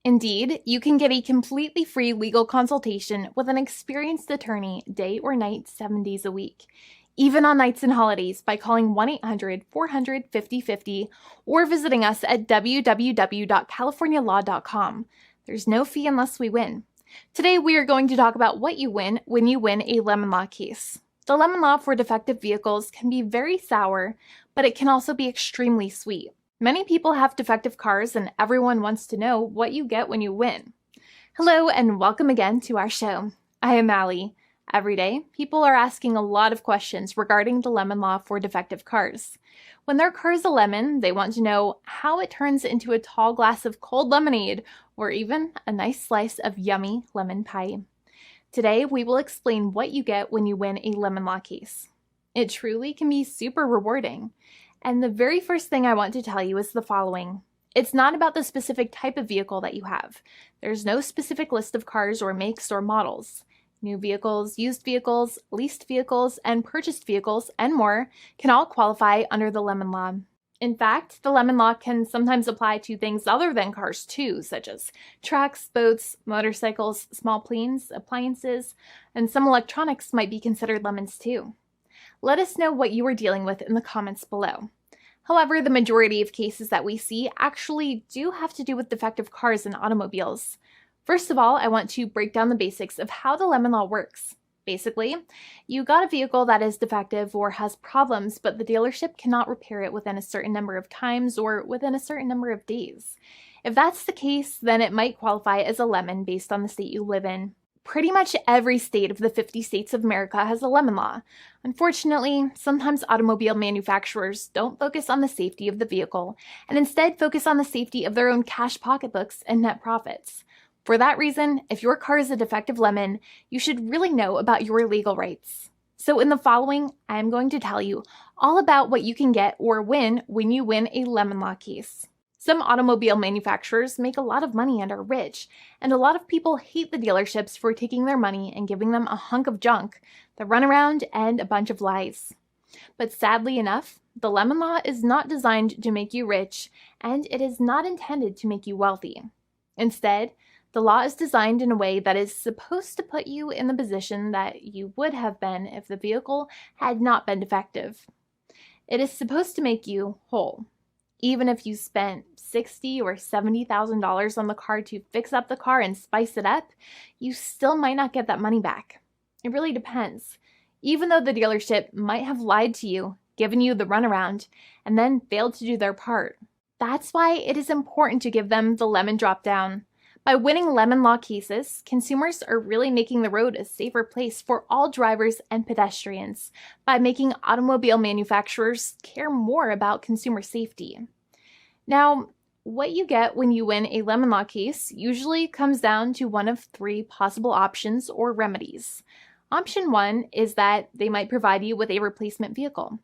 Indeed, you can get a completely free legal consultation with an experienced attorney day or night, 7 days a week, even on nights and holidays by calling 1-800-400-5050 or visiting us at www.californialaw.com. There's no fee unless we win. Today, we are going to talk about what you win when you win a lemon law case. The lemon law for defective vehicles can be very sour, but it can also be extremely sweet. Many people have defective cars, and everyone wants to know what you get when you win. Hello, and welcome again to our show. I am Allie. Every day, people are asking a lot of questions regarding the lemon law for defective cars. When their car is a lemon, they want to know how it turns into a tall glass of cold lemonade, or even a nice slice of yummy lemon pie. Today, we will explain what you get when you win a lemon law case. It truly can be super rewarding. And the very first thing I want to tell you is the following. It's not about the specific type of vehicle that you have. There's no specific list of cars or makes or models. New vehicles, used vehicles, leased vehicles, and purchased vehicles, and more can all qualify under the lemon law. In fact, the lemon law can sometimes apply to things other than cars too, such as trucks, boats, motorcycles, small planes, appliances, and some electronics might be considered lemons too. Let us know what you are dealing with in the comments below. However, the majority of cases that we see actually do have to do with defective cars and automobiles. First of all, I want to break down the basics of how the lemon law works. Basically, you got a vehicle that is defective or has problems, but the dealership cannot repair it within a certain number of times or within a certain number of days. If that's the case, then it might qualify as a lemon based on the state you live in. Pretty much every state of the 50 states of America has a lemon law. Unfortunately, sometimes automobile manufacturers don't focus on the safety of the vehicle and instead focus on the safety of their own cash pocketbooks and net profits. For that reason, if your car is a defective lemon, you should really know about your legal rights. So in the following, I'm going to tell you all about what you can get or win when you win a lemon law case. Some automobile manufacturers make a lot of money and are rich, and a lot of people hate the dealerships for taking their money and giving them a hunk of junk, the runaround, and a bunch of lies. But sadly enough, the lemon law is not designed to make you rich, and it is not intended to make you wealthy. Instead, the law is designed in a way that is supposed to put you in the position that you would have been if the vehicle had not been defective. It is supposed to make you whole. Even if you spent $60,000 or $70,000 on the car to fix up the car and spice it up, you still might not get that money back. It really depends. Even though the dealership might have lied to you, given you the runaround, and then failed to do their part. That's why it is important to give them the lemon drop down. By winning lemon law cases, consumers are really making the road a safer place for all drivers and pedestrians by making automobile manufacturers care more about consumer safety. Now, what you get when you win a lemon law case usually comes down to one of three possible options or remedies. Option 1 is that they might provide you with a replacement vehicle.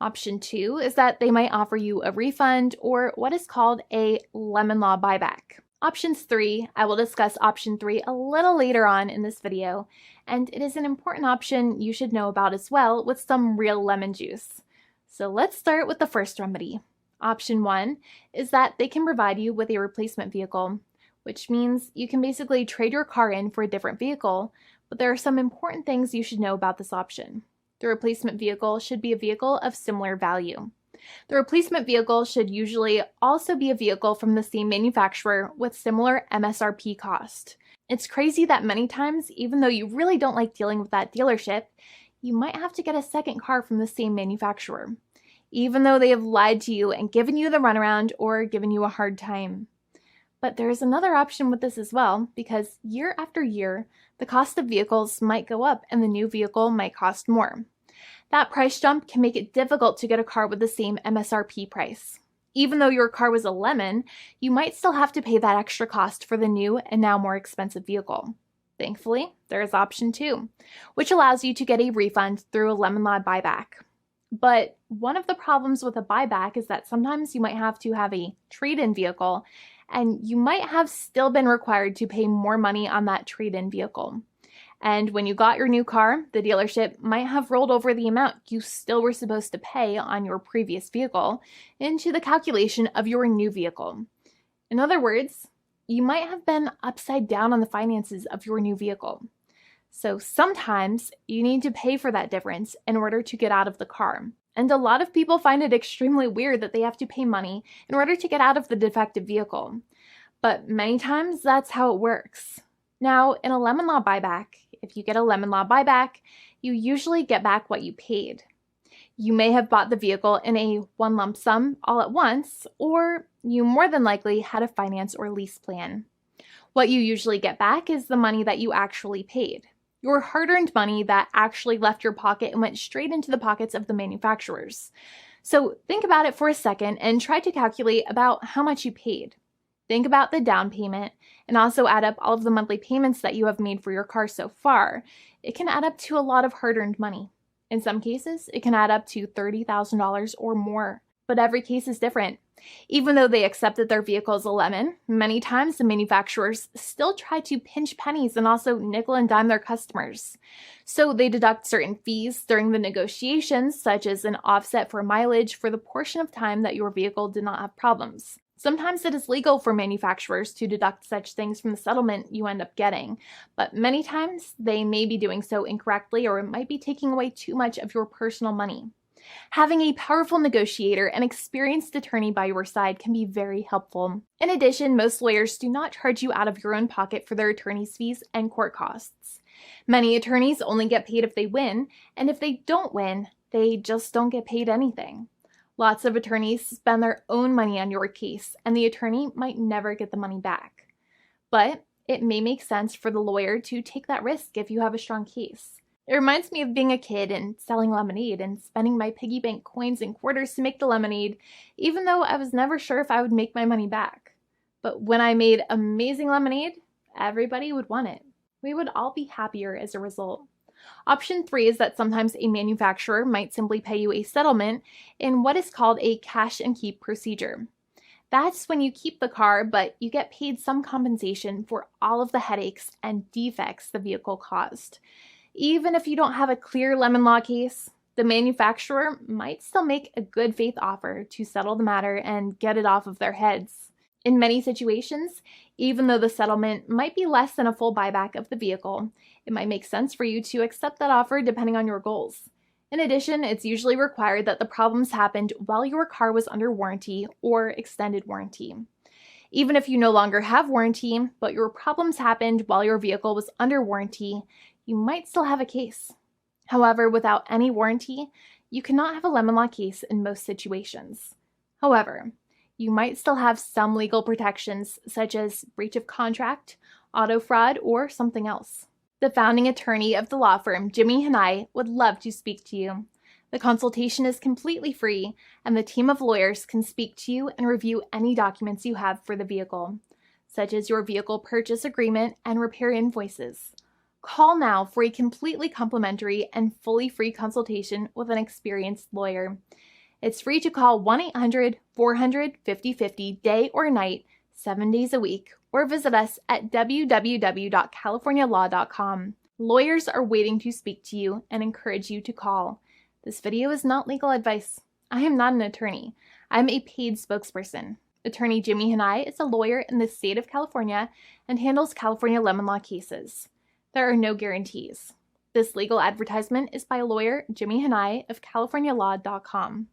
Option 2 is that they might offer you a refund or what is called a lemon law buyback. Options 3, I will discuss option 3 a little later on in this video, and it is an important option you should know about as well with some real lemon juice. So let's start with the first remedy. Option 1 is that they can provide you with a replacement vehicle, which means you can basically trade your car in for a different vehicle, but there are some important things you should know about this option. The replacement vehicle should be a vehicle of similar value. The replacement vehicle should usually also be a vehicle from the same manufacturer with similar MSRP cost. It's crazy that many times, even though you really don't like dealing with that dealership, you might have to get a second car from the same manufacturer, even though they have lied to you and given you the runaround or given you a hard time. But there is another option with this as well, because year after year, the cost of vehicles might go up and the new vehicle might cost more. That price jump can make it difficult to get a car with the same MSRP price. Even though your car was a lemon, you might still have to pay that extra cost for the new and now more expensive vehicle. Thankfully, there is option 2, which allows you to get a refund through a lemon law buyback. But one of the problems with a buyback is that sometimes you might have to have a trade-in vehicle, and you might have still been required to pay more money on that trade-in vehicle. And when you got your new car, the dealership might have rolled over the amount you still were supposed to pay on your previous vehicle into the calculation of your new vehicle. In other words, you might have been upside down on the finances of your new vehicle. So sometimes you need to pay for that difference in order to get out of the car. And a lot of people find it extremely weird that they have to pay money in order to get out of the defective vehicle. But many times that's how it works. Now, in a lemon law buyback, if you get a lemon law buyback, you usually get back what you paid. You may have bought the vehicle in a one lump sum all at once, or you more than likely had a finance or lease plan. What you usually get back is the money that you actually paid. Your hard-earned money that actually left your pocket and went straight into the pockets of the manufacturers. So think about it for a second and try to calculate about how much you paid. Think about the down payment and also add up all of the monthly payments that you have made for your car so far. It can add up to a lot of hard-earned money. In some cases, it can add up to $30,000 or more, but every case is different. Even though they accept that their vehicle is a lemon, many times the manufacturers still try to pinch pennies and also nickel and dime their customers. So they deduct certain fees during the negotiations, such as an offset for mileage for the portion of time that your vehicle did not have problems. Sometimes it is legal for manufacturers to deduct such things from the settlement you end up getting, but many times they may be doing so incorrectly or it might be taking away too much of your personal money. Having a powerful negotiator and experienced attorney by your side can be very helpful. In addition, most lawyers do not charge you out of your own pocket for their attorney's fees and court costs. Many attorneys only get paid if they win, and if they don't win, they just don't get paid anything. Lots of attorneys spend their own money on your case, and the attorney might never get the money back. But it may make sense for the lawyer to take that risk if you have a strong case. It reminds me of being a kid and selling lemonade and spending my piggy bank coins and quarters to make the lemonade, even though I was never sure if I would make my money back. But when I made amazing lemonade, everybody would want it. We would all be happier as a result. Option 3 is that sometimes a manufacturer might simply pay you a settlement in what is called a cash and keep procedure. That's when you keep the car, but you get paid some compensation for all of the headaches and defects the vehicle caused. Even if you don't have a clear lemon law case, the manufacturer might still make a good faith offer to settle the matter and get it off of their heads. In many situations, even though the settlement might be less than a full buyback of the vehicle, it might make sense for you to accept that offer depending on your goals. In addition, it's usually required that the problems happened while your car was under warranty or extended warranty. Even if you no longer have warranty, but your problems happened while your vehicle was under warranty, you might still have a case. However, without any warranty, you cannot have a lemon law case in most situations. However, you might still have some legal protections such as breach of contract, auto fraud, or something else. The founding attorney of the law firm, Jimmy and I, would love to speak to you. The consultation is completely free, and the team of lawyers can speak to you and review any documents you have for the vehicle, such as your vehicle purchase agreement and repair invoices. Call now for a completely complimentary and fully free consultation with an experienced lawyer. It's free to call 1-800-400-5050 day or night, 7 days a week, or visit us at www.californialaw.com. Lawyers are waiting to speak to you and encourage you to call. This video is not legal advice. I am not an attorney. I'm a paid spokesperson. Attorney Jimmy Hanai is a lawyer in the state of California and handles California lemon law cases. There are no guarantees. This legal advertisement is by lawyer Jimmy Hanai of CaliforniaLaw.com.